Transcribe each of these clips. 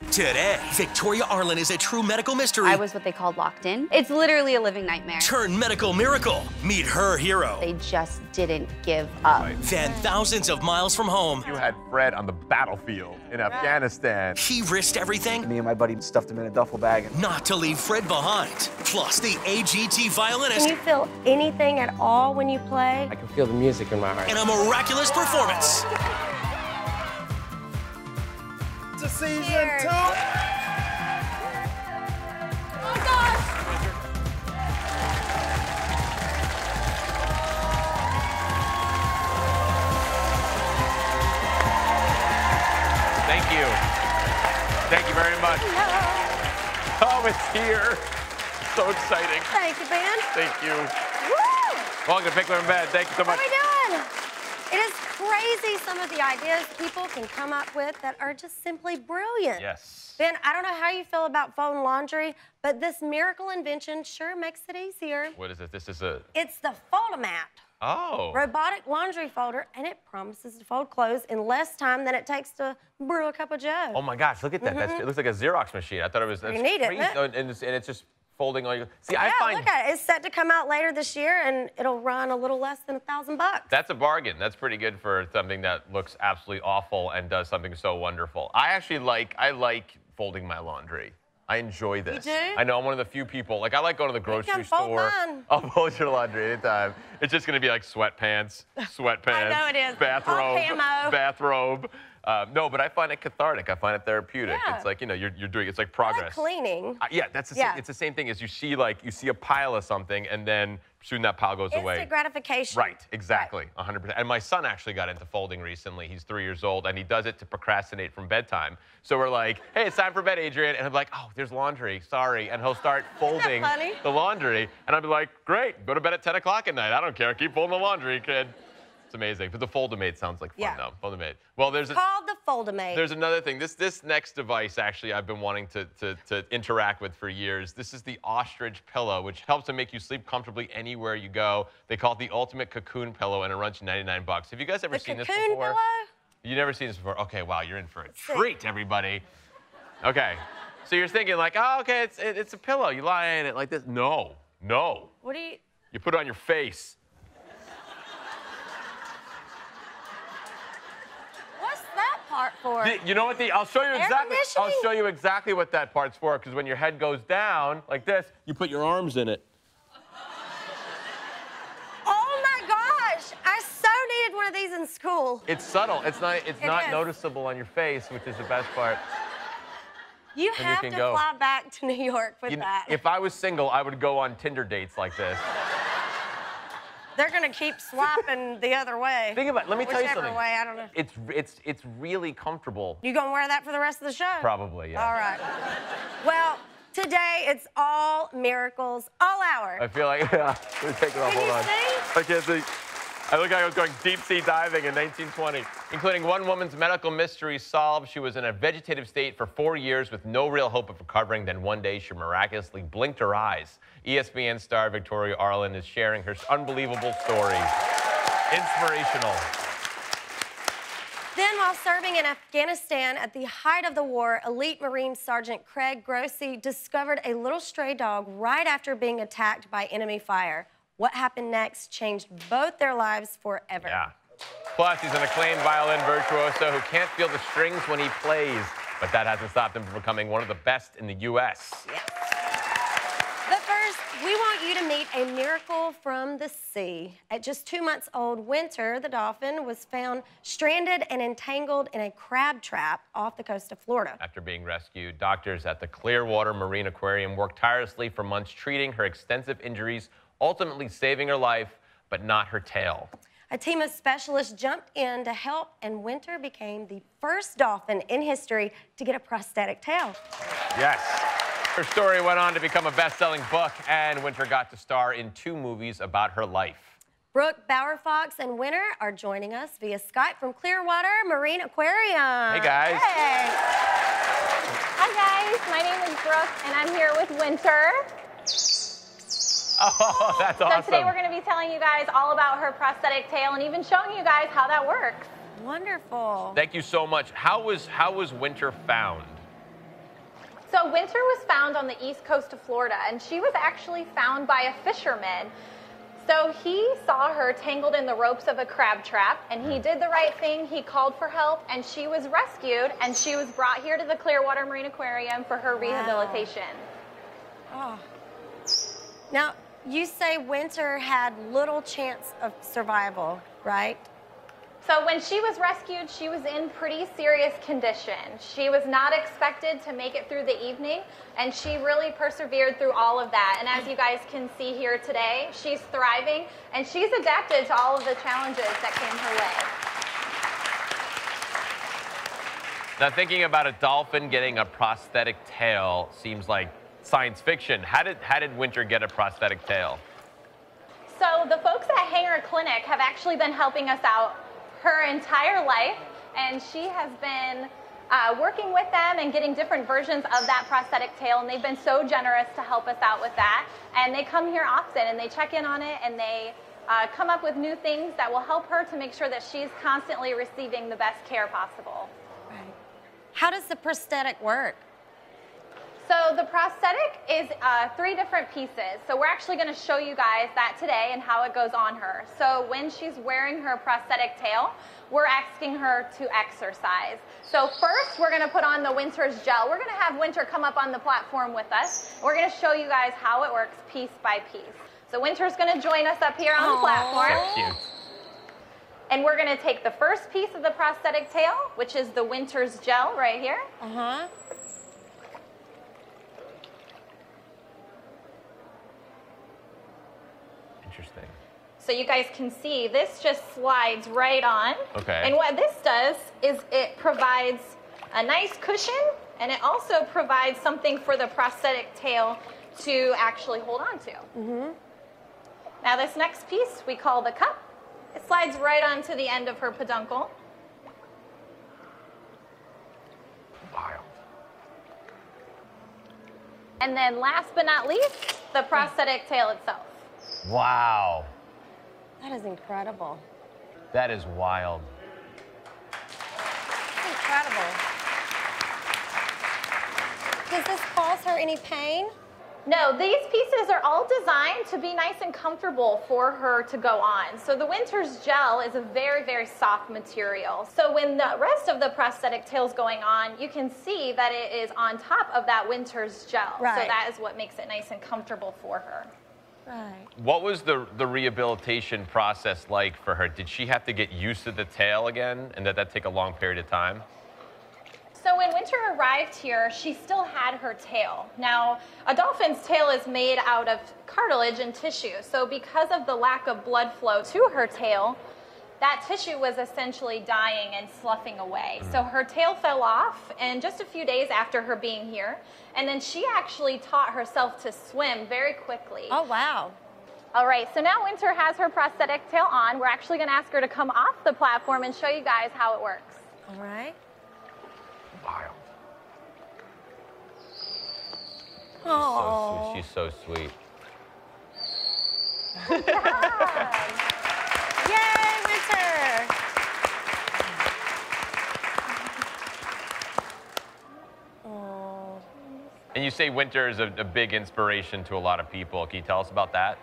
Today, Victoria Arlen is a true medical mystery. I was what they called locked in. It's literally a living nightmare. Turn medical miracle. Meet her hero. They just didn't give up. Then thousands of miles from home. You had Fred on the battlefield in Afghanistan. He risked everything. Me and my buddy stuffed him in a duffel bag. Not to leave Fred behind. Plus, the AGT violinist. Can you feel anything at all when you play? I can feel the music in my heart. And a miraculous performance. To season 2. Oh gosh! Thank you. Thank you very much. Hello. Oh, it's here. So exciting. Thank you, Ben. Thank you. Woo! Welcome to Pickler Ben. Thank you so much. How are we doing? It is crazy some of the ideas people can come up with that are just simply brilliant. Yes. Ben, I don't know how you feel about folding laundry, but this miracle invention sure makes it easier. What is it? This is a... It's the Foldomat. Oh. Robotic laundry folder, and it promises to fold clothes in less time than it takes to brew a cup of joe. Oh my gosh, look at that. It looks like a Xerox machine. I thought it was... You need it, crazy. And it's just folding all your... See, Yeah, I find... look at it. It's set to come out later this year, and it'll run a little less than $1,000. That's a bargain. That's pretty good for something that looks absolutely awful and does something so wonderful. I like folding my laundry. I enjoy this. You do? I know I'm one of the few people. Like, I like going to the grocery can fold store. mine. I'll fold your laundry anytime. It's just going to be like sweatpants, I know it is. bathrobe, All camo. bathrobe. No, but I find it cathartic. I find it therapeutic. Yeah. It's like, you know, you're doing, it's like I progress. like cleaning. Yeah, that's the Yeah. Same, it's the same thing as you see a pile of something and then soon that pile goes away. Instant gratification. Right, exactly, 100%. And my son actually got into folding recently. He's 3 years old, and he does it to procrastinate from bedtime. So we're like, hey, it's time for bed, Adrian. And I'm like, oh, there's laundry, sorry. And he'll start folding funny? the laundry. And I'll be like, great, go to bed at 10 o'clock at night. I don't care, keep folding the laundry, kid. It's amazing. But the Foldamate sounds like fun, though. Foldamate. Well, It's called the Foldamate. There's another thing. This next device, actually, I've been wanting to interact with for years. This is the ostrich pillow, which helps to make you sleep comfortably anywhere you go. They call it the ultimate cocoon pillow, and it runs you $99. Have you guys ever seen this before? Cocoon pillow? You never seen this before? Okay, wow, you're in for a treat, everybody. Okay, so you're thinking like, oh, okay, it's a pillow. You lie in it like this. No, no. What do you? You put it on your face. What's that part for? You know what I'll show you exactly. I'll conditioning? show you exactly what that part's for. Because when your head goes down like this, you put your arms in it. Oh my gosh! I so needed one of these in school. It's subtle. It's not is. noticeable on your face, which is the best part. You And have can to go. fly back to New York with You know, that. if I was single, I would go on Tinder dates like this. They're gonna keep swapping the other way. Think about it. Let me tell you Whichever something. way, I don't know. It's really comfortable. You gonna wear that for the rest of the show? Probably, yeah. All right. Well, today it's all miracles, all hour. I feel like, yeah. Let me take it off. Can Hold you on. see? I can't see. I look like I was going deep sea diving in 1920. Including one woman's medical mystery solved. She was in a vegetative state for 4 years with no real hope of recovering. Then one day she miraculously blinked her eyes. ESPN star Victoria Arlen is sharing her unbelievable story. Inspirational. Then, while serving in Afghanistan at the height of the war, elite Marine Sergeant Craig Grossi discovered a little stray dog right after being attacked by enemy fire. What happened next changed both their lives forever. Yeah. Plus, he's an acclaimed violin virtuoso who can't feel the strings when he plays, but that hasn't stopped him from becoming one of the best in the U.S. Yes. But first, we want you to meet a miracle from the sea. At just 2 months old, Winter, the dolphin, was found stranded and entangled in a crab trap off the coast of Florida. After being rescued, doctors at the Clearwater Marine Aquarium worked tirelessly for months treating her extensive injuries, ultimately saving her life, but not her tail. A team of specialists jumped in to help, and Winter became the first dolphin in history to get a prosthetic tail. Yes. Her story went on to become a best-selling book, and Winter got to star in 2 movies about her life. Brooke, Bowerfox, and Winter are joining us via Skype from Clearwater Marine Aquarium. Hey, guys. Hey. Hi, guys. My name is Brooke, and I'm here with Winter. Oh, that's awesome. So today we're going to be telling you guys all about her prosthetic tail and even showing you guys how that works. Wonderful. Thank you so much. How was Winter found? So Winter was found on the east coast of Florida, and she was actually found by a fisherman. So he saw her tangled in the ropes of a crab trap, and he did the right thing. He called for help, and she was rescued, and she was brought here to the Clearwater Marine Aquarium for her rehabilitation. Oh. Now, you say Winter had little chance of survival, right? So when she was rescued, she was in pretty serious condition. She was not expected to make it through the evening, and she really persevered through all of that. And as you guys can see here today, she's thriving, and she's adapted to all of the challenges that came her way. Now, thinking about a dolphin getting a prosthetic tail seems like science fiction. How did Winter get a prosthetic tail? So the folks at Hanger Clinic have actually been helping us out her entire life, and she has been working with them and getting different versions of that prosthetic tail, and they've been so generous to help us out with that. And they come here often, and they check in on it, and they come up with new things that will help her to make sure that she's constantly receiving the best care possible. Right. How does the prosthetic work? So the prosthetic is 3 different pieces. So we're actually going to show you guys that today and how it goes on her. So when she's wearing her prosthetic tail, we're asking her to exercise. So first, we're going to put on the Winter's gel. We're going to have Winter come up on the platform with us. We're going to show you guys how it works piece by piece. So Winter's going to join us up here on the platform. So cute. And we're going to take the first piece of the prosthetic tail, which is the Winter's gel right here. Uh-huh. Interesting. So you guys can see this just slides right on. Okay. And what this does is it provides a nice cushion, and it also provides something for the prosthetic tail to actually hold on to. Mm-hmm. Now this next piece we call the cup. It slides right onto the end of her peduncle. Wild. And then last but not least, the prosthetic tail itself. Wow. That is incredible. That is wild. That's incredible. Does this cause her any pain? No, these pieces are all designed to be nice and comfortable for her to go on. So the Winter's gel is a very, very soft material. So when the rest of the prosthetic tail's going on, you can see that it is on top of that Winter's gel. Right. So that is what makes it nice and comfortable for her. Right. What was the rehabilitation process like for her? Did she have to get used to the tail again, and did that take a long period of time? So when Winter arrived here, she still had her tail. Now, a dolphin's tail is made out of cartilage and tissue. So because of the lack of blood flow to her tail, that tissue was essentially dying and sloughing away. So her tail fell off, and just a few days after her being here, and then she actually taught herself to swim very quickly. Oh, wow. All right, so now Winter has her prosthetic tail on. We're actually going to ask her to come off the platform and show you guys how it works. All right. Wild. Oh. She's so sweet. Yay, Winter! Oh. And you say Winter is a big inspiration to a lot of people. Can you tell us about that?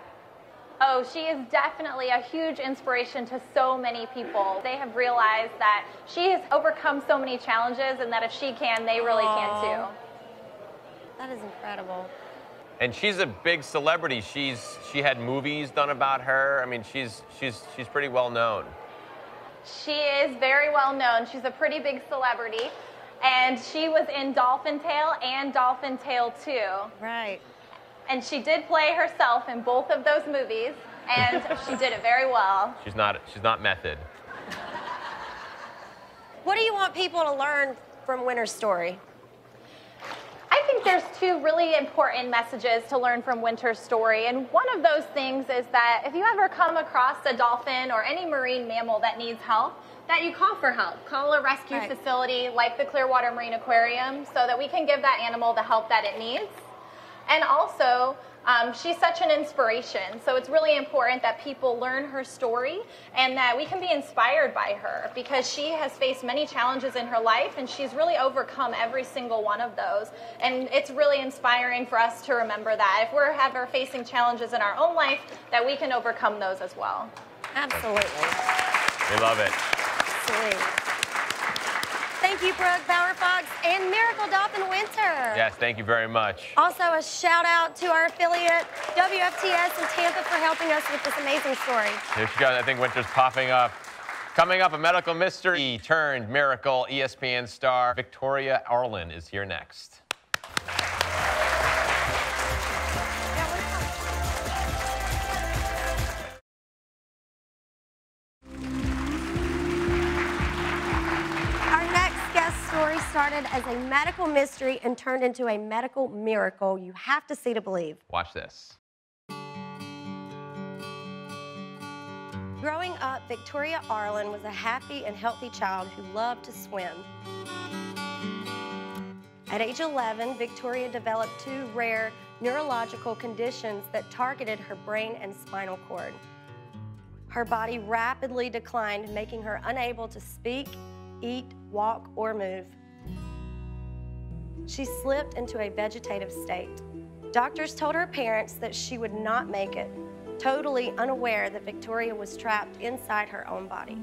Oh, she is definitely a huge inspiration to so many people. They have realized that she has overcome so many challenges, and that if she can, they really can too. That is incredible. And she's a big celebrity. She had movies done about her. I mean, she's pretty well known. She is very well known. She's a pretty big celebrity, and she was in Dolphin Tale and Dolphin Tale 2. Right. And she did play herself in both of those movies, and she did it very well. She's not method. What do you want people to learn from Winter's story? I think there's 2 really important messages to learn from Winter's story, and one of those things is that if you ever come across a dolphin or any marine mammal that needs help, that you call for help. Call a rescue facility like the Clearwater Marine Aquarium so that we can give that animal the help that it needs. And also, She's such an inspiration, so it's really important that people learn her story and that we can be inspired by her, because she has faced many challenges in her life and she's really overcome every single one of those. And it's really inspiring for us to remember that if we're ever facing challenges in our own life, that we can overcome those as well. Absolutely. We love it. Sweet. Thank you, Brooke, Power Fox, and Miracle Dolphin Winter. Yes, thank you very much. Also, a shout out to our affiliate, WFTS in Tampa, for helping us with this amazing story. Here she goes. I think Winter's popping up. Coming up, a medical mystery turned miracle. ESPN star Victoria Arlen is here next. Story started as a medical mystery and turned into a medical miracle. You have to see to believe. Watch this. Growing up, Victoria Arlen was a happy and healthy child who loved to swim. At age 11, Victoria developed two rare neurological conditions that targeted her brain and spinal cord. Her body rapidly declined, making her unable to speak, eat, walk, or move. She slipped into a vegetative state. Doctors told her parents that she would not make it, totally unaware that Victoria was trapped inside her own body.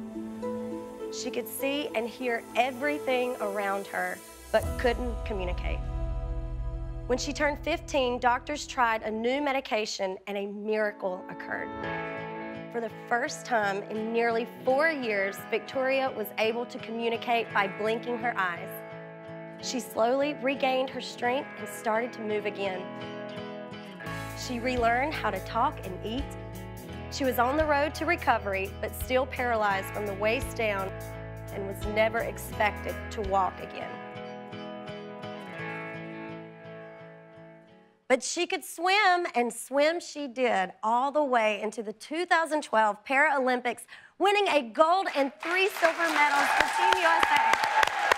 She could see and hear everything around her, but couldn't communicate. When she turned 15, doctors tried a new medication and a miracle occurred. For the first time in nearly 4 years, Victoria was able to communicate by blinking her eyes. She slowly regained her strength and started to move again. She relearned how to talk and eat. She was on the road to recovery, but still paralyzed from the waist down and was never expected to walk again. But she could swim, and swim she did all the way into the 2012 Paralympics, winning a gold and 3 silver medals for Team USA.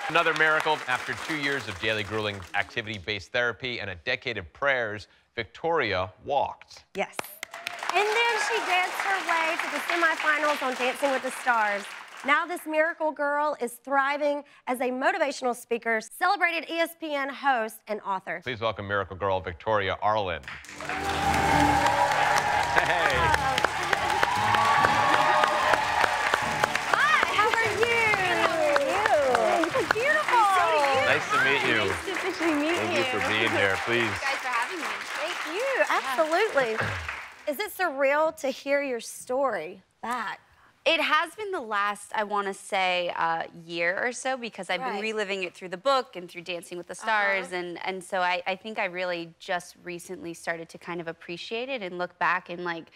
Another miracle. After 2 years of daily grueling activity-based therapy and a decade of prayers, Victoria walked. Yes. And then she danced her way to the semifinals on Dancing with the Stars. Now this miracle girl is thriving as a motivational speaker, celebrated ESPN host, and author. Please welcome miracle girl Victoria Arlen. Hey. Hi, how are you? You look beautiful. Nice to meet you. Nice to officially meet you. Thank you for being here, please. Thank you guys for having me. Thank you, absolutely. Is it surreal to hear your story back? It has been the last, I want to say, year or so, because I've been reliving it through the book and through Dancing with the Stars. And so I think I really just recently started to kind of appreciate it and look back and like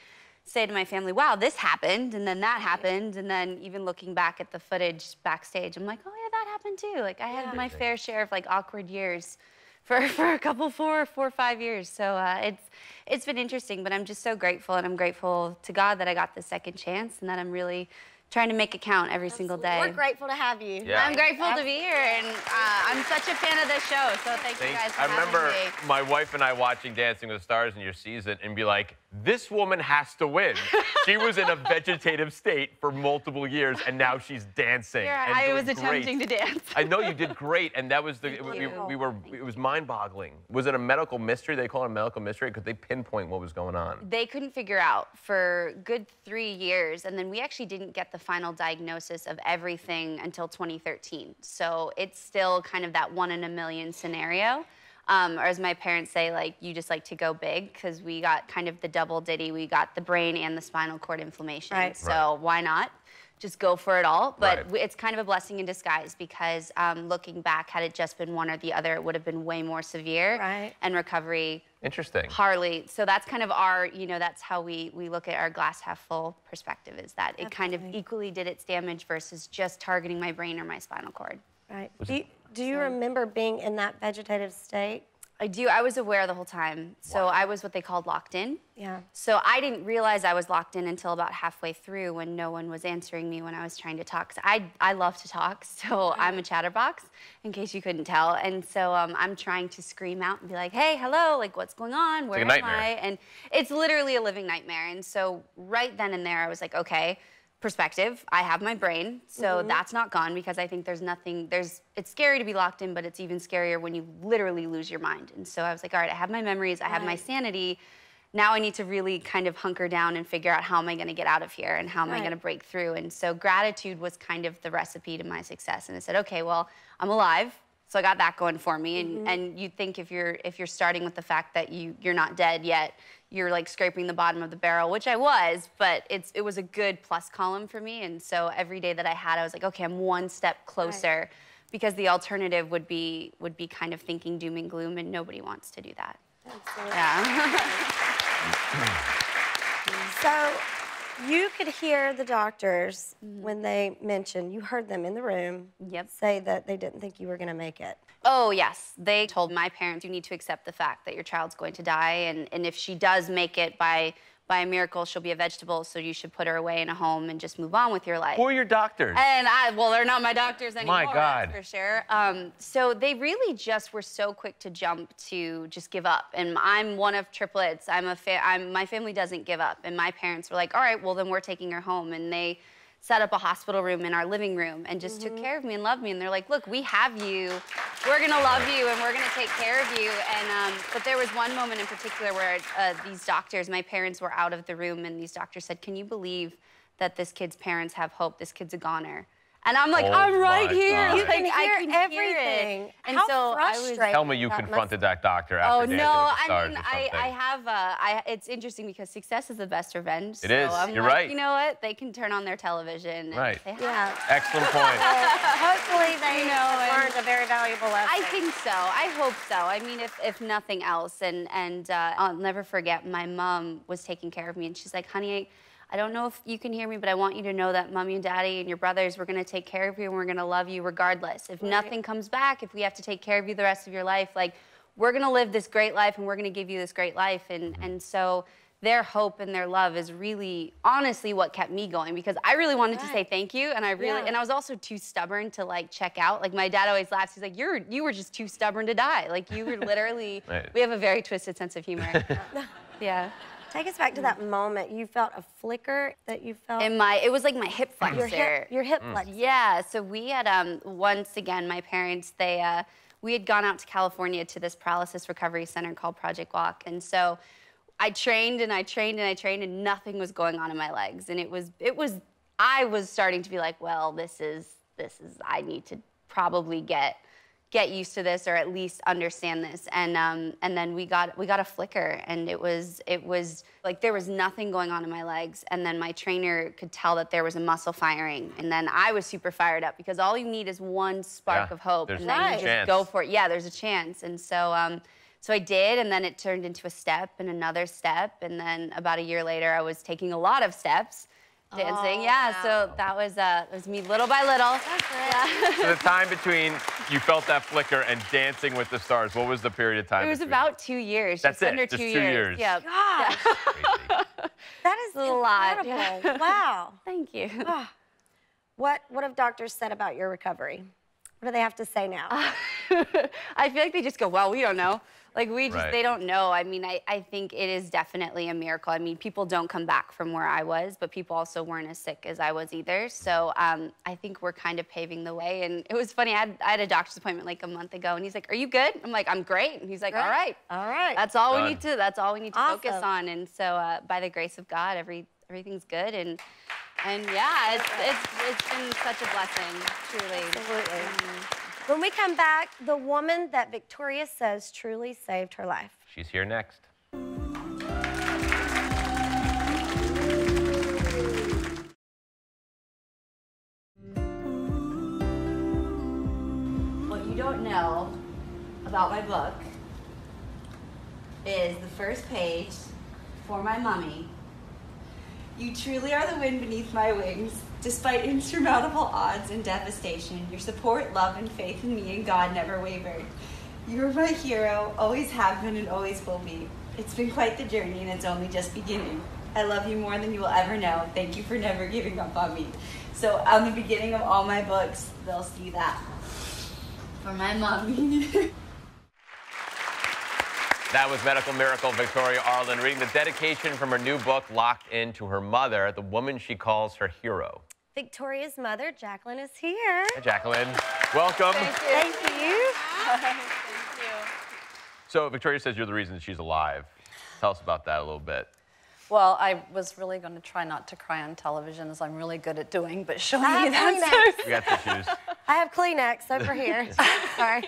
say to my family, wow, this happened, and then that happened. And then even looking back at the footage backstage, I'm like, oh yeah, that happened too. Like I had my fair share of like awkward years for a couple, 4 or 5 years. So it's been interesting, but I'm just so grateful, and I'm grateful to God that I got the second chance and that I'm really trying to make it count every single day. We're grateful to have you. Yeah. I'm grateful to be here, and I'm such a fan of this show, so thank you guys for having me. I remember my wife and I watching Dancing with the Stars in your season and be like, this woman has to win. She was in a vegetative state for multiple years, and now she's dancing. Yeah, I was attempting to dance. I know you did great, and that was the it was mind-boggling. Was it a medical mystery? They call it a medical mystery because they pinpoint what was going on. They couldn't figure out for a good 3 years, and then we actually didn't get the final diagnosis of everything until 2013. So it's still kind of that 1 in a million scenario. Or as my parents say, like, you just like to go big, because we got kind of the double ditty. We got the brain and the spinal cord inflammation. Right. So why not? Just go for it all. But it's kind of a blessing in disguise, because looking back, had it just been one or the other, it would have been way more severe. Right. And recovery. Interesting. Hardly. So that's kind of our, that's how we look at our glass half full perspective, is that it kind of equally did its damage versus just targeting my brain or my spinal cord. Right. Do you remember being in that vegetative state? I do. I was aware the whole time. So I was what they called locked in. Yeah. So I didn't realize I was locked in until about halfway through when no one was answering me when I was trying to talk. 'Cause I love to talk, so I'm a chatterbox, in case you couldn't tell. And so I'm trying to scream out and be like, hey, hello, like what's going on? Where am I? And it's literally a living nightmare. And so right then and there, I was like, okay, perspective, I have my brain, so that's not gone because I think it's scary to be locked in, but it's even scarier when you literally lose your mind. And so I was like, all right, I have my memories, I have my sanity. Now I need to really kind of hunker down and figure out how am I going to get out of here and how am I going to break through. And so gratitude was kind of the recipe to my success. And I said, okay, well, I'm alive. So I got that going for me. And you'd think if you're starting with the fact that you're not dead yet, you're like scraping the bottom of the barrel, which I was, but it was a good plus column for me. And so every day that I had, I was like, okay, I'm one step closer, because the alternative would be kind of thinking doom and gloom, and nobody wants to do that. Absolutely. Yeah. So you could hear the doctors when they mentioned, you heard them in the room say that they didn't think you were going to make it. Oh, yes. They told my parents, you need to accept the fact that your child's going to die, and if she does make it by a miracle, she'll be a vegetable, so you should put her away in a home and just move on with your life. Who are your doctors? And well, they're not my doctors anymore, My God. that's for sure. So they really just were so quick to jump to just give up. And I'm one of triplets. My family doesn't give up. And my parents were like, all right, well, then we're taking her home. And they set up a hospital room in our living room and just took care of me and loved me. And they're like, look, we have you. We're going to love you, and we're going to take care of you. And but there was one moment in particular where these doctors, my parents were out of the room, and these doctors said, can you believe that this kid's parents have hope? This kid's a goner. And I'm like, I'm right here. You can Like, hear I can everything. Hear it. And How so frustrating. Tell me you confronted that doctor after Dancing with the Stars or something. I have. It's interesting because success is the best revenge. It is. I'm You're like, right. You know what? They can turn on their television. And say hi. Yeah. Excellent point. Hopefully they learned a very valuable lesson. I think so. I hope so. I mean, if nothing else. And I'll never forget, my mom was taking care of me, and she's like, honey, I don't know if you can hear me, but I want you to know that Mommy and Daddy and your brothers, we're going to take care of you, and we're going to love you regardless. If nothing comes back, if we have to take care of you the rest of your life, like, we're going to live this great life, and we're going to give you this great life. And so their hope and their love is really, honestly, what kept me going, because I really wanted to say thank you, and I was also too stubborn to, like, check out. Like, my dad always laughs. He's like, you were just too stubborn to die. Like, you were literally, we have a very twisted sense of humor. Yeah. Take us back to that moment. You felt a flicker that you felt? It was like my hip flexor. Your hip flexor. Yeah, so we had, once again, my parents, we had gone out to California to this paralysis recovery center called Project Walk. And so I trained and I trained and I trained, and nothing was going on in my legs. And I was starting to be like, well, I need to probably get used to this, or at least understand this. And then we got a flicker, and it was like there was nothing going on in my legs. And then my trainer could tell that there was a muscle firing. And then I was super fired up, because all you need is one spark of hope, and then you just go for it. Yeah, there's a chance. And so so I did, and then it turned into a step and another step. And then about a year later, I was taking a lot of steps. Dancing, so that was me little by little. So the time between you felt that flicker and Dancing with the Stars, what was the period of time? It was about 2 years. That's just it, under just 2 2 years. years. Yeah. Gosh. That is a lot. incredible. Wow. Thank you. What have doctors said about your recovery? What do they have to say now? I feel like they just go, well, we don't know. Like, they don't know. I mean, I think it is definitely a miracle. I mean, people don't come back from where I was, but people also weren't as sick as I was either. So I think we're kind of paving the way. And it was funny, I had a doctor's appointment like a month ago, and he's like, are you good? I'm like, I'm great. And he's like, all right. All right. That's all we need to focus on. And so by the grace of God, everything's good. And yeah, it's been such a blessing, truly. Absolutely. When we come back, the woman that Victoria says truly saved her life. She's here next. What you don't know about my book is the first page, For My Mummy. You truly are the wind beneath my wings. Despite insurmountable odds and devastation, your support, love, and faith in me and God never wavered. You're my hero, always have been and always will be. It's been quite the journey and it's only just beginning. I love you more than you will ever know. Thank you for never giving up on me. So on the beginning of all my books, they'll see that. For my mommy. That was medical miracle Victoria Arlen reading the dedication from her new book, Locked In, to her mother, the woman she calls her hero. Victoria's mother, Jacqueline, is here. Hi, Jacqueline. Welcome. Thank you. Thank you. So Victoria says you're the reason she's alive. Tell us about that a little bit. Well, I was really going to try not to cry on television, as I'm really good at doing, but showing you that. We got tissues. I have Kleenex over here. Sorry.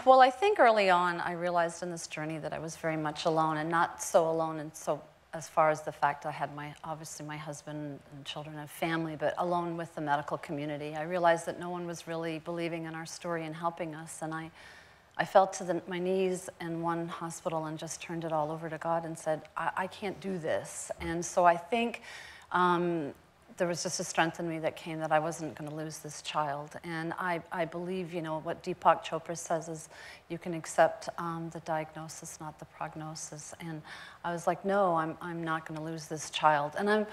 Well, I think early on I realized in this journey that I was very much alone, and not so alone, and so as far as the fact I had obviously my husband and children and family, but alone with the medical community. I realized that no one was really believing in our story and helping us, and I fell to my knees in one hospital and just turned it all over to God and said, I can't do this. And so I think there was just a strength in me that came that I wasn't going to lose this child. And I believe, you know, what Deepak Chopra says is you can accept the diagnosis, not the prognosis. And I was like, no, I'm not going to lose this child. And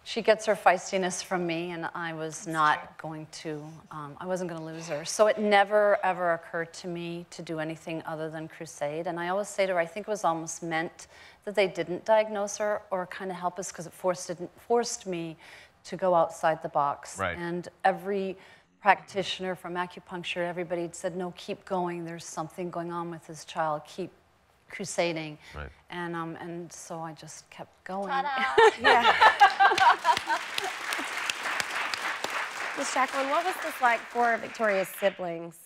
she gets her feistiness from me, and I was not going to, I wasn't going to lose her. So it never, ever occurred to me to do anything other than crusade. And I always say to her, I think it was almost meant that they didn't diagnose her or kind of help us, because it forced me to go outside the box. Right. And every practitioner from acupuncture, everybody said, no, keep going. There's something going on with this child. Keep crusading. Right. And so I just kept going. Yeah. Miss Jacqueline, what was this like for Victoria's siblings?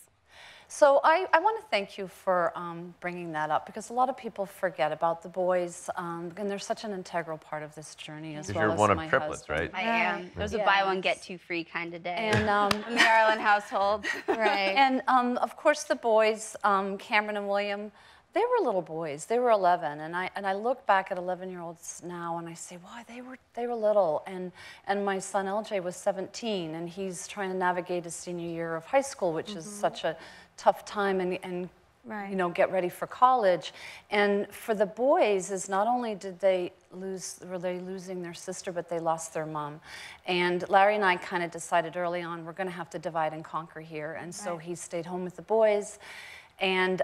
So I want to thank you for bringing that up, because a lot of people forget about the boys, and they're such an integral part of this journey as well as my husband. You're one of triplets, right? I am. There's a buy one, get two free kind of day. And in the Arlen household. Right. And of course the boys, Cameron and William, they were little boys. They were 11, and I look back at 11-year-olds now, and I say, wow, they were little. And my son LJ was 17, and he's trying to navigate his senior year of high school, which is such a tough time, and right. you know, get ready for college. And for the boys, is not only were they losing their sister, but they lost their mom. And Larry and I kind of decided early on, we're going to have to divide and conquer here. And so he stayed home with the boys. And,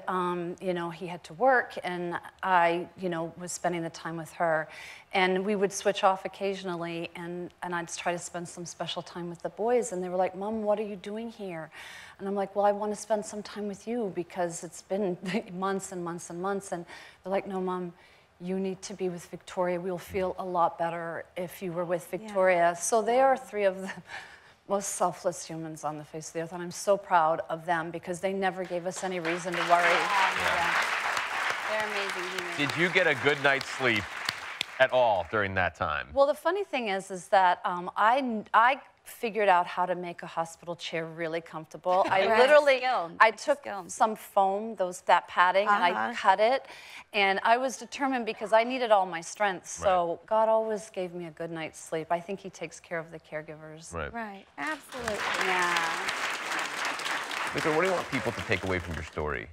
you know, he had to work, and I, you know, was spending the time with her. And we would switch off occasionally, and I'd try to spend some special time with the boys. And they were like, Mom, what are you doing here? And I'm like, well, I want to spend some time with you, because it's been months and months and months. And they're like, no, Mom, you need to be with Victoria. We'll feel a lot better if you were with Victoria. Yeah. So they are three of the most selfless humans on the face of the earth, and I'm so proud of them, because they never gave us any reason to worry. Yeah. They're amazing humans. Did you get a good night's sleep at all during that time? Well, the funny thing is that I figured out how to make a hospital chair really comfortable. I literally, I took some foam, that padding, and I cut it, and I was determined, because I needed all my strength. So God always gave me a good night's sleep. I think He takes care of the caregivers. Right. Right. Absolutely. Yeah. Victor, what do you want people to take away from your story?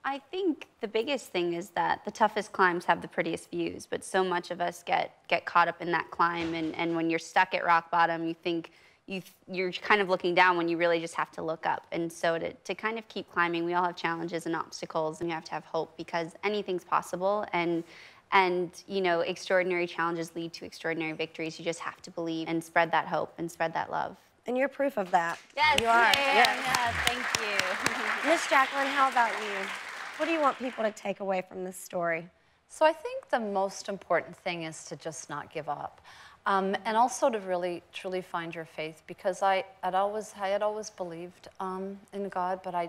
I think the biggest thing is that the toughest climbs have the prettiest views, but so much of us get caught up in that climb, and when you're stuck at rock bottom, you think you're kind of looking down when you really just have to look up. And so to kind of keep climbing, we all have challenges and obstacles, and you have to have hope, because anything's possible, and you know, extraordinary challenges lead to extraordinary victories. You just have to believe and spread that hope and spread that love. And you're proof of that. Yes, you are. Yeah, thank you. Miss Jacqueline, how about you? What do you want people to take away from this story? So I think the most important thing is to just not give up. And also to really, truly find your faith, because I had always believed in God, but I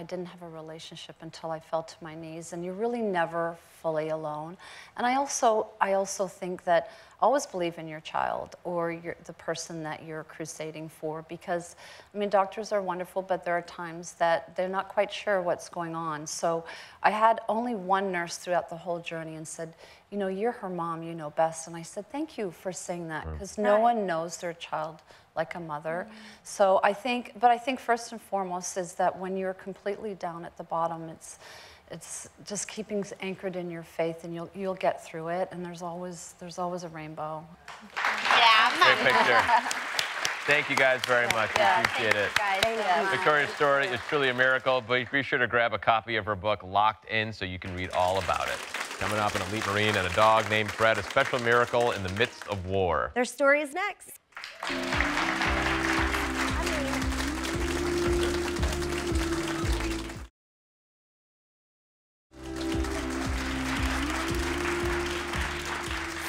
didn't have a relationship until I fell to my knees, and you're really never fully alone. And I also think that always believe in your child, or the person that you're crusading for, because, I mean, doctors are wonderful, but there are times that they're not quite sure what's going on. So I had only one nurse throughout the whole journey and said, you know, you're her mom, you know best. And I said, thank you for saying saying that, because no one knows their child like a mother. So I think first and foremost is that when you're completely down at the bottom, it's just keeping anchored in your faith, and you'll get through it, and there's always a rainbow. Yeah, great picture. Thank you guys very much. We appreciate it. Victoria's story is truly a miracle, but be sure to grab a copy of her book, Locked In, so you can read all about it. Coming up, an elite Marine and a dog named Fred, a special miracle in the midst of war. Their story is next.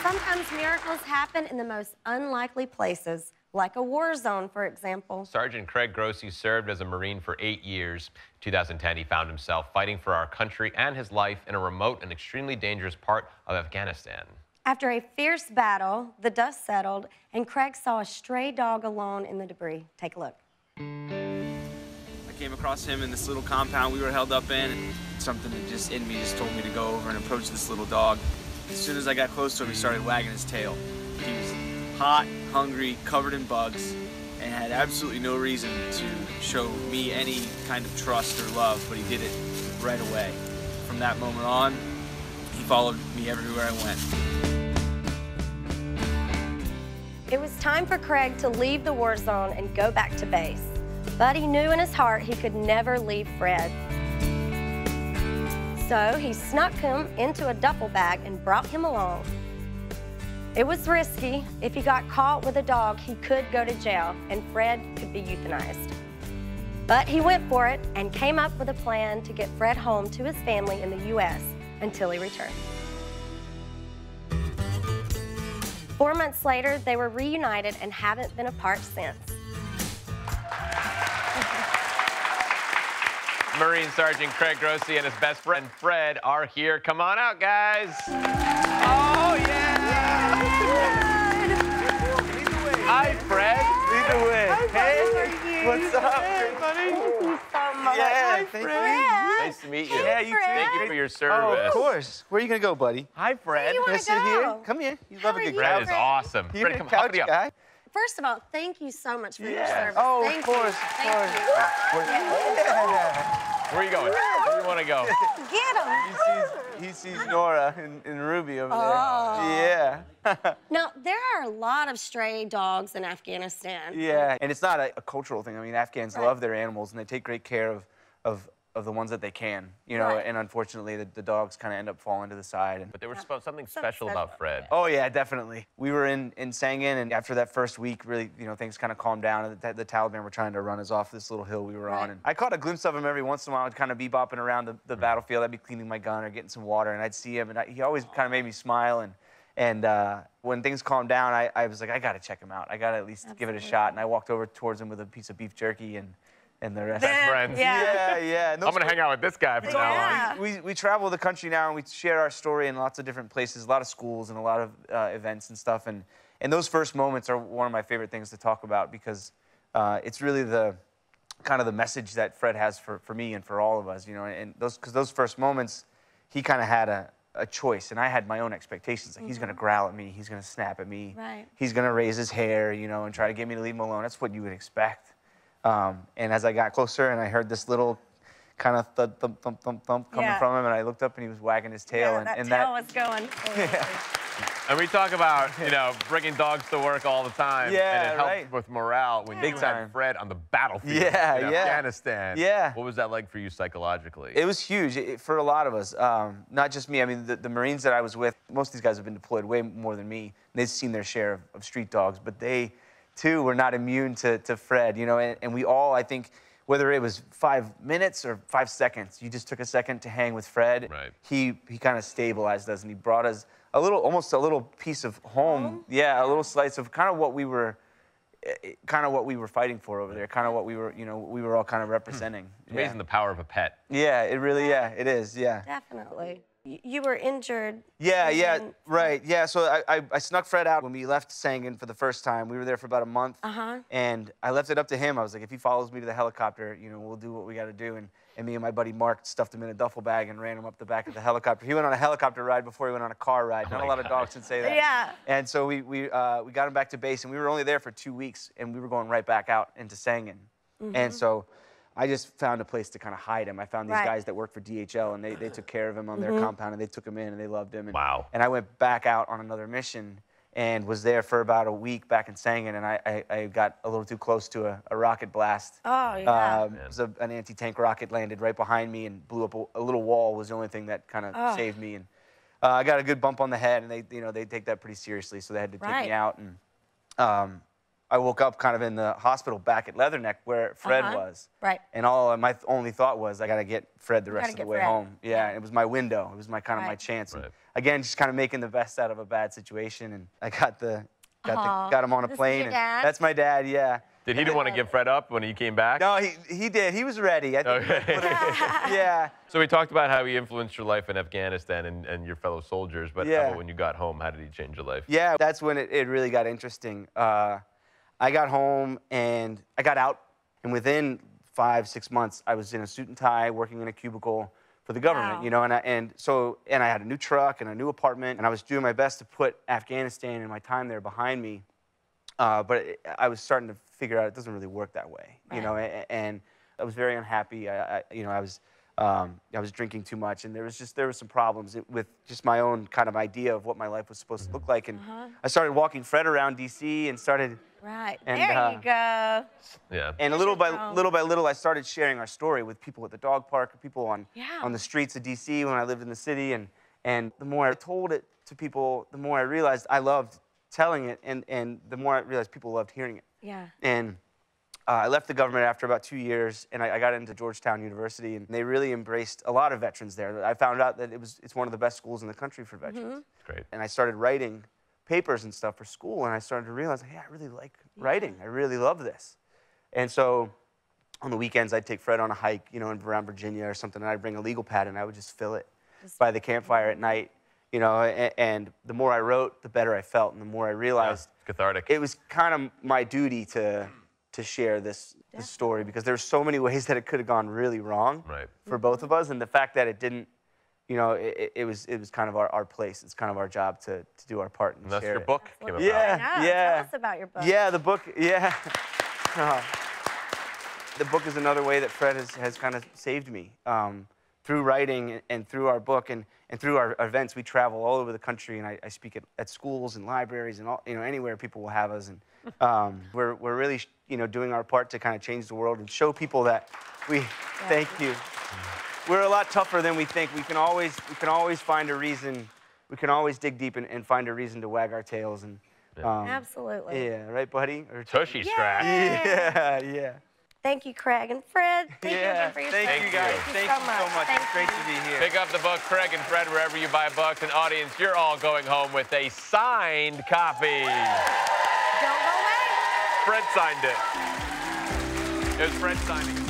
Sometimes miracles happen in the most unlikely places, like a war zone, for example. Sergeant Craig Grossi served as a Marine for 8 years. In 2010, he found himself fighting for our country and his life in a remote and extremely dangerous part of Afghanistan. After a fierce battle, the dust settled, and Craig saw a stray dog alone in the debris. Take a look. I came across him in this little compound we were held up in, and something that just in me just told me to go over and approach this little dog. As soon as I got close to him, he started wagging his tail. He was hot, hungry, covered in bugs, and had absolutely no reason to show me any kind of trust or love, but he did it right away. From that moment on, he followed me everywhere I went. It was time for Craig to leave the war zone and go back to base. But he knew in his heart he could never leave Fred. So he snuck him into a duffel bag and brought him along. It was risky. If he got caught with a dog, he could go to jail, and Fred could be euthanized. But he went for it and came up with a plan to get Fred home to his family in the U.S. until he returned. 4 months later, they were reunited and haven't been apart since. Marine Sergeant Craig Grossi and his best friend Fred are here. Come on out, guys. Oh, yeah. Hi, Fred. Lead the way. Hey, what's up? Hey, buddy. Thank you so much. Yeah, thank you. Nice to meet you. Yeah, you too. Thank you for your service. Oh, of course. Where are you going to go, buddy? Hi, Fred. Where do you Can I want sit to here? go? Come here. You How love a are good you, couch. Fred is awesome. You Fred, a come couch up. guy? First of all, thank you so much for your service. Oh, thank of course, you. of course. Where are you going? Where do you want to go? Get him. He sees Nora and Ruby over Oh. there. Yeah. Now, there are a lot of stray dogs in Afghanistan. Yeah, and it's not a cultural thing. I mean, Afghans love their animals, and they take great care of the ones that they can, you know, and unfortunately the dogs kind of end up falling to the side. But there was something special about Fred. Oh yeah, definitely. We were in Sangin, and after that first week, really, you know, things kind of calmed down, and the Taliban were trying to run us off this little hill we were on. And I caught a glimpse of him every once in a while. I'd kind of be bopping around the battlefield. I'd be cleaning my gun or getting some water, and I'd see him, and he always kind of made me smile. And when things calmed down, I was like, I got to check him out. I got to at least give it a shot. And I walked over towards him with a piece of beef jerky and the rest. Best friends. Yeah. I'm going to hang out with this guy from now on. We travel the country now, and we share our story in lots of different places, a lot of schools and a lot of events and stuff. And those first moments are one of my favorite things to talk about, because it's really the kind of the message that Fred has for me and for all of us, you know. And because those first moments, he kind of had a choice, and I had my own expectations. Like, he's going to growl at me, he's going to snap at me, he's going to raise his hair, you know, and try to get me to leave him alone. That's what you would expect. And as I got closer and I heard this little kind of thud, thump, thump, thump, thump coming from him, and I looked up and he was wagging his tail. And that tail was going. And we talk about, you know, bringing dogs to work all the time. Yeah, and it helps with morale when you have Fred on the battlefield in Afghanistan. Yeah. What was that like for you psychologically? It was huge for a lot of us, not just me. I mean, the Marines that I was with, most of these guys have been deployed way more than me. They've seen their share of street dogs, but they too were not immune to Fred, you know, and we all, I think, whether it was 5 minutes or 5 seconds, you just took a second to hang with Fred. Right. He kind of stabilized us, and he brought us almost a little piece of home. Yeah, a little slice of kind of what we were fighting for over there, kind of what we were, you know, we were all kind of representing. It's amazing the power of a pet. Yeah, it really, it is, yeah. Definitely. You were injured. Yeah, right. Yeah, so I snuck Fred out when we left Sangin for the first time. We were there for about a month. And I left it up to him. I was like, if he follows me to the helicopter, you know, we'll do what we got to do. And me and my buddy Mark stuffed him in a duffel bag and ran him up the back of the helicopter. He went on a helicopter ride before he went on a car ride. Not a lot of dogs can say that. Yeah. And so we got him back to base, and we were only there for 2 weeks, and we were going right back out into Sangin. And so I just found a place to kind of hide him. I found these guys that worked for DHL, and they took care of him on their compound, and they took him in, and they loved him. And, and I went back out on another mission and was there for about a week back in Sangin, and I got a little too close to a rocket blast. Oh, yeah. It was an anti-tank rocket landed right behind me and blew up a little wall. Was the only thing that kind of saved me. And I got a good bump on the head, and they take that pretty seriously, so they had to take me out. And I woke up kind of in the hospital back at Leatherneck where Fred was. Right. And my only thought was, I got to get Fred the rest of the way home. Yeah, and it was my window. It was my kind of my chance. And again, just kind of making the best out of a bad situation. And I got him on a plane. And that's my dad, yeah. Did he didn't want to give Fred up when he came back? No, he did. He was ready. I think yeah. So we talked about how he influenced your life in Afghanistan and your fellow soldiers, but how about when you got home, how did he change your life? Yeah, that's when it really got interesting. I got home and I got out, and within 5-6 months, I was in a suit and tie working in a cubicle for the government, you know, and I had a new truck and a new apartment, and I was doing my best to put Afghanistan and my time there behind me, but I was starting to figure out it doesn't really work that way, you know, and I was very unhappy. I was drinking too much, and there were some problems with just my own kind of idea of what my life was supposed to look like, and I started walking Fred around D.C. and started. Right, and, there you go. Yeah. And little by little, I started sharing our story with people at the dog park, people on the streets of D.C. when I lived in the city, and the more I told it to people, the more I realized I loved telling it, and the more I realized people loved hearing it. Yeah. And I left the government after about 2 years, and I got into Georgetown University, and they really embraced a lot of veterans there. I found out that it's one of the best schools in the country for veterans. Great. And I started writing papers and stuff for school, and I started to realize, hey, I really like writing. I really love this. And so on the weekends, I'd take Fred on a hike, you know, around Virginia or something, and I'd bring a legal pad, and I would just fill it by the campfire at night, you know, and the more I wrote, the better I felt, and the more I realized cathartic. It was kind of my duty to share this story, because there's so many ways that it could have gone really wrong for both of us, and the fact that it didn't, you know, it was kind of our place. It's kind of our job to do our part and that's share your it. book came about. Yeah. Tell us about your book. Yeah, the book. Yeah. The book is another way that Fred has kind of saved me through writing and through our book and through our events. We travel all over the country, and I speak at schools and libraries and all, you know, anywhere people will have us. And we're really, you know, doing our part to kind of change the world and show people that we. Thank you. We're a lot tougher than we think. We can always find a reason. We can always dig deep and find a reason to wag our tails. And absolutely. Yeah, right, buddy? Or Tushy strap. Yeah. Thank you, Craig and Fred. Thank you again for your Thank you, guys. Thank you so much. It's great to be here. Pick up the book, Craig and Fred, wherever you buy books. And audience, you're all going home with a signed copy. Don't go away. Fred signed it. It was Fred signing it.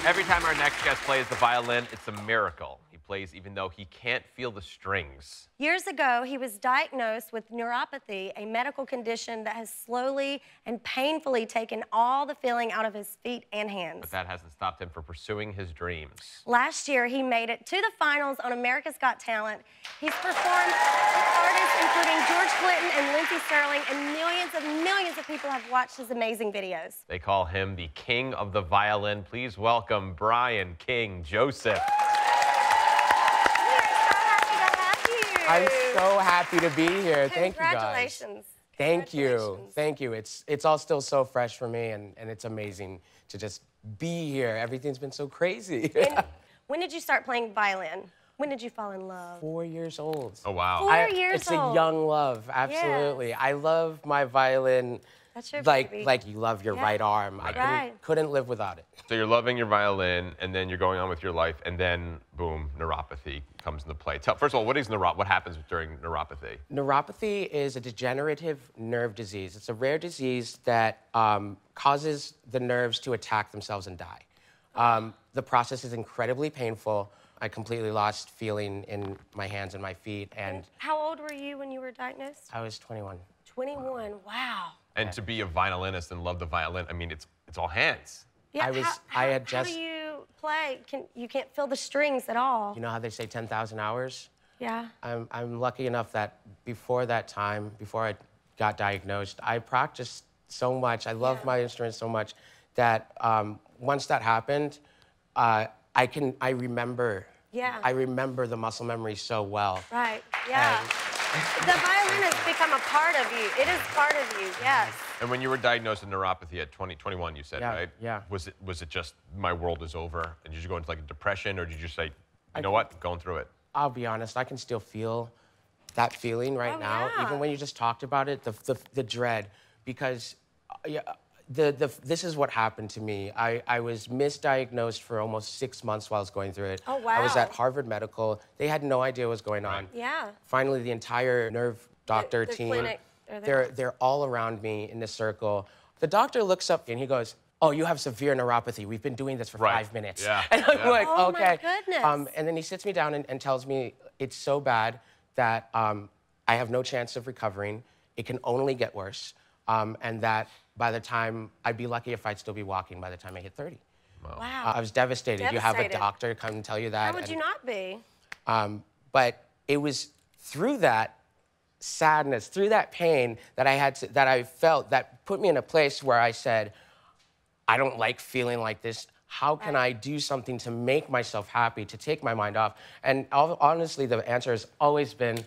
Every time our next guest plays the violin, it's a miracle. He plays even though he can't feel the strings. Years ago, he was diagnosed with neuropathy, a medical condition that has slowly and painfully taken all the feeling out of his feet and hands. But that hasn't stopped him from pursuing his dreams. Last year, he made it to the finals on America's Got Talent. He's performed with artists including George Clinton and Lindsey Sterling, and millions of people have watched his amazing videos. They call him the king of the violin. Please welcome Brian King Joseph. I'm so happy to be here. Thank you, guys. Congratulations. Thank you. Thank you. It's all still so fresh for me, and it's amazing to just be here. Everything's been so crazy. And when did you start playing violin? When did you fall in love? 4 years old. Oh, wow. 4 years old. It's a young love, absolutely. Yes. I love my violin That's your like baby. like you love your right arm. I couldn't live without it. So you're loving your violin, and then you're going on with your life, and then boom, neuropathy comes into play. First of all, what happens during neuropathy? Neuropathy is a degenerative nerve disease. It's a rare disease that causes the nerves to attack themselves and die. The process is incredibly painful. I completely lost feeling in my hands and my feet. And how old were you when you were diagnosed? I was 21. 21. Wow. And to be a violinist and love the violin, I mean, it's all hands. Yeah, how do you play? You can't feel the strings at all. You know how they say 10,000 hours? Yeah. I'm lucky enough that before that time, before I got diagnosed, I practiced so much. I love my instrument so much that once that happened, I remember. Yeah. I remember the muscle memory so well. Right. Yeah. The violin has become a part of you. It is part of you. Yes. And when you were diagnosed with neuropathy at 21, you said, right? Yeah. Was it just my world is over? And did you go into like a depression, or did you just say, you know what, going through it? I'll be honest, I can still feel that feeling right now, even when you just talked about it, the dread, because this is what happened to me. I was misdiagnosed for almost 6 months while I was going through it. Oh, wow. I was at Harvard Medical. They had no idea what was going on. Yeah. Finally, the entire nerve doctor team, clinic, they're all around me in this circle. The doctor looks up and he goes, "Oh, you have severe neuropathy. We've been doing this for 5 minutes." Yeah. And I'm like, oh, okay. My goodness. And then he sits me down and tells me it's so bad that I have no chance of recovering. It can only get worse. And that by the time, I'd be lucky if I'd still be walking by the time I hit 30. Wow. I was devastated. You have a doctor come and tell you that. How would you not be? But it was through that sadness, through that pain that I felt that put me in a place where I said, I don't like feeling like this. How can I do something to make myself happy, to take my mind off? And honestly, the answer has always been,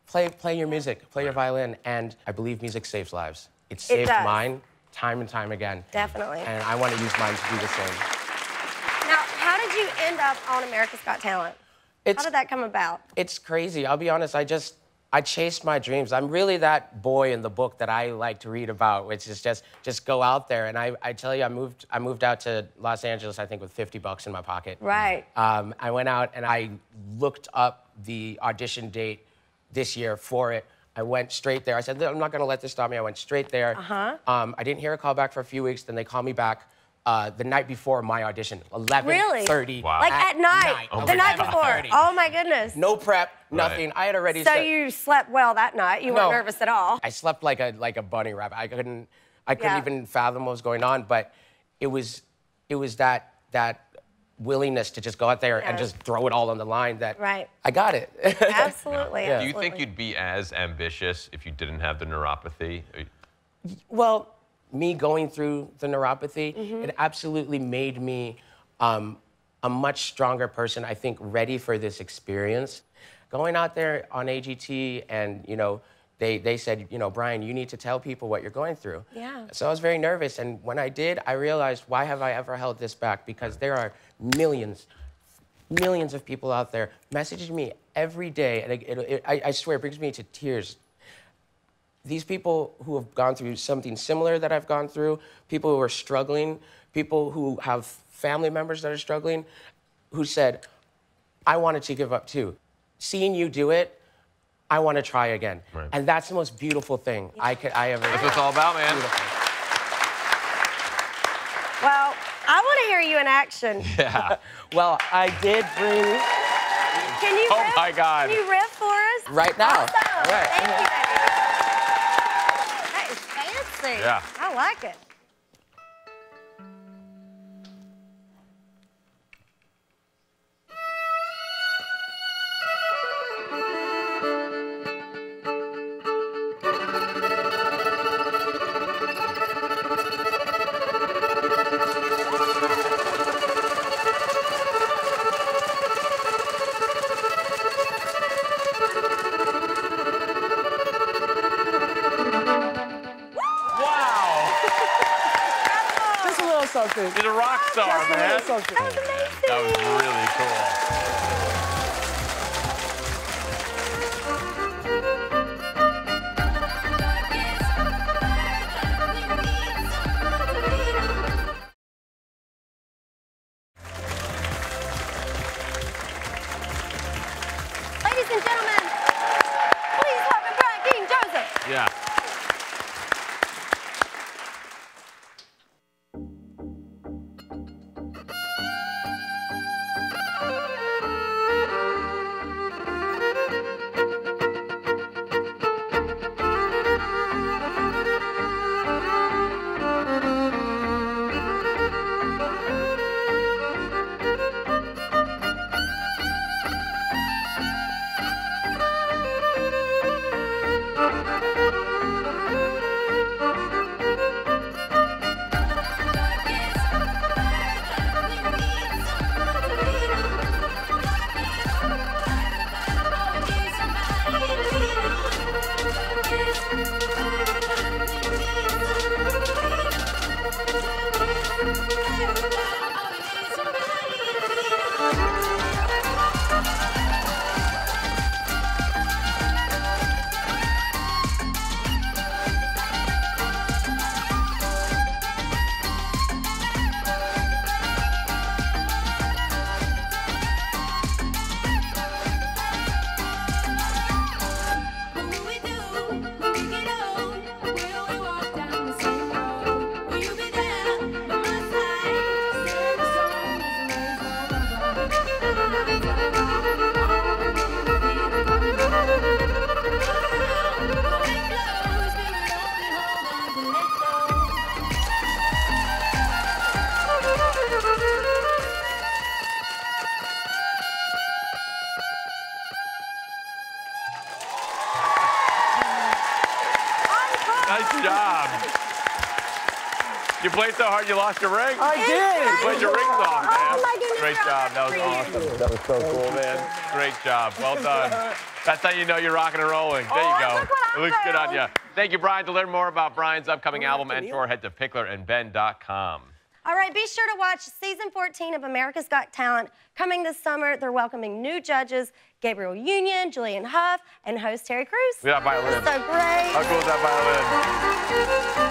play your music, play your violin, and I believe music saves lives. It saved mine time and time again. Definitely. And I want to use mine to do the same. Now, how did you end up on America's Got Talent? How did that come about? It's crazy. I'll be honest, I chased my dreams. I'm really that boy in the book that I like to read about, which is just go out there. And I tell you, I moved out to Los Angeles, I think, with $50 in my pocket. Right. I went out and I looked up the audition date this year for it. I went straight there. I said, I'm not going to let this stop me. I went straight there. I didn't hear a call back for a few weeks. Then they called me back the night before my audition, 11:30. Really? Wow. Like at night? The night before? Oh, my goodness. No prep, nothing. I had already So you slept well that night? You weren't nervous at all? I slept like a bunny rabbit. I couldn't even fathom what was going on, but it was that willingness to just go out there and just throw it all on the line that I got it. Absolutely. Do you think you'd be as ambitious if you didn't have the neuropathy? Well, me going through the neuropathy, it absolutely made me a much stronger person, I think, ready for this experience. Going out there on AGT and, they said, Brian, you need to tell people what you're going through. Yeah. So I was very nervous, and when I did, I realized, why have I ever held this back? Because there are millions of people out there messaging me every day, and I swear, it brings me to tears. These people who have gone through something similar that I've gone through, people who are struggling, people who have family members that are struggling, who said, I wanted to give up too. Seeing you do it, I want to try again. Right. And that's the most beautiful thing I ever. That's what it's all about, man. Beautiful. Well, I want to hear you in action. Yeah. Well, I did bring... Can you riff? My God. Can you riff for us? Right now. Awesome. All right. Thank you, baby. That is fancy. Yeah. I like it. Something. She's a rock star, man. That was amazing. That was really cool. Yeah. Nice job. You played so hard you lost your ring? I did. You played your rings off, man. Oh my goodness. Great job. That was awesome. That was so cool, man. Great job. Well done. That's how you know you're rocking and rolling. There you go. It looks good on you. Thank you, Brian. To learn more about Brian's upcoming album and tour, head to picklerandben.com. All right, be sure to watch season 14 of America's Got Talent. Coming this summer, they're welcoming new judges, Gabriel Union, Julian Huff, and host Terry Crews. Look at that violin. So great. How cool is that violin?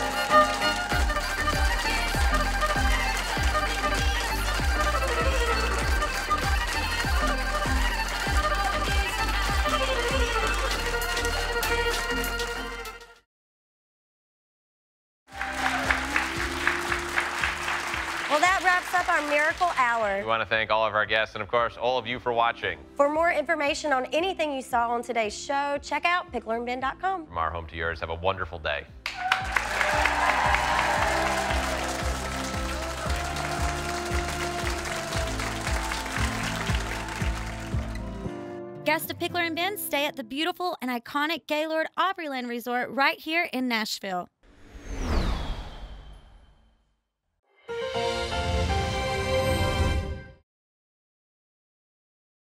Well, that wraps up our Miracle Hour. We want to thank all of our guests and, of course, all of you for watching. For more information on anything you saw on today's show, check out picklerandben.com. From our home to yours, have a wonderful day. Guests of Pickler and Ben stay at the beautiful and iconic Gaylord Opryland Resort right here in Nashville.